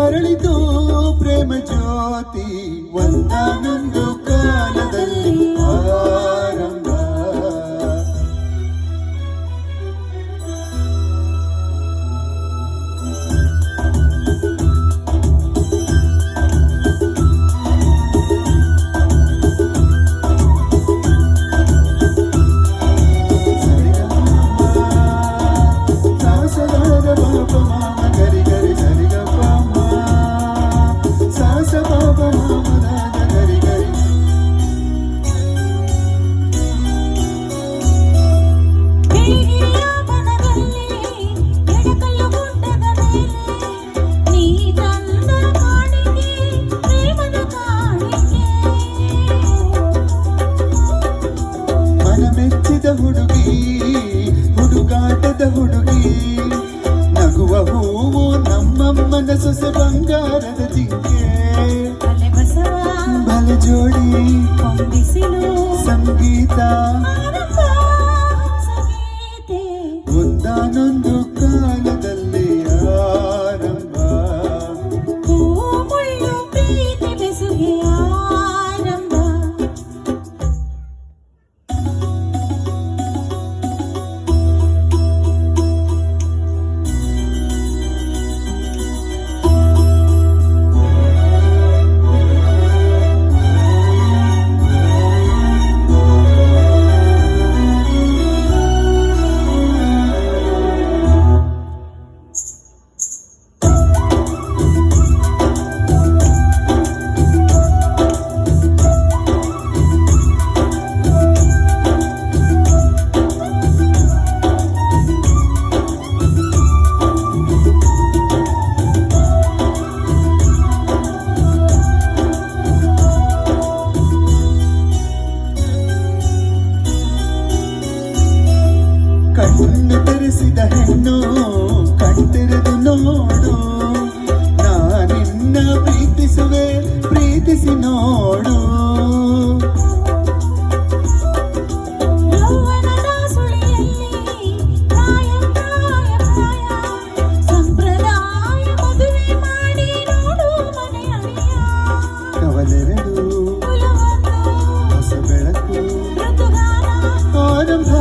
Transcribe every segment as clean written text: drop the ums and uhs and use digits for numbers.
ಅರಳಿತು ಪ್ರೇಮ ಜ್ಯೋತಿ ಒಂದಾನೊಂದು ಕಾಲದಲ್ಲಿ ಆರಂಭ. ಹುಡುಗಿ ಹುಡುಗಾಟದ ಹುಡುಗಿ ನಗುವ ಹೂವು ನಮ್ಮಮ್ಮನ ಸೊಸೆ ಬಂಗಾರದ ಜಿಂಕೆ ಬಲೆ ಜೋಡಿ ಸಂಗೀತ ಒಂದಾನೊಂದು ಕಾಲದಲ್ಲಿ ಆರಂಭ. ಕಣ್ಣು ತೆರೆಸಿದ ಹೆಣ್ಣು ಕಣ್ತೆರೆದು ನೋಡು, ನಾನಿನ್ನ ಪ್ರೀತಿಸುವೆ ಪ್ರೀತಿಸಿ ನೋಡು. ಕವಲೆರೆದು ಹೊಸ ಬೆಳಕು ಆರಂಭ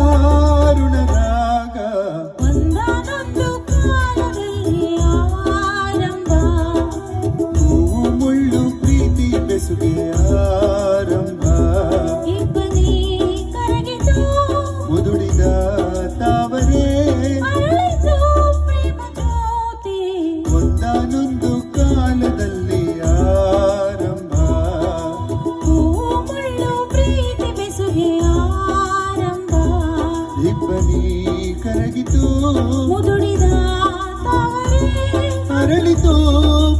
ಆರಂಭ. ಮುದುಡಿದ ತಾವರೇ ಒಂದಾನೊಂದು ಕಾಲದಲ್ಲಿ ಆರಂಭ. ಇಬ್ಬನಿ ಕರಗಿತು ಮುದುಡಿದ ತಾವರೇ ಅರಳಿತು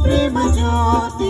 ಪ್ರೇಮ ಜ್ಯೋತಿ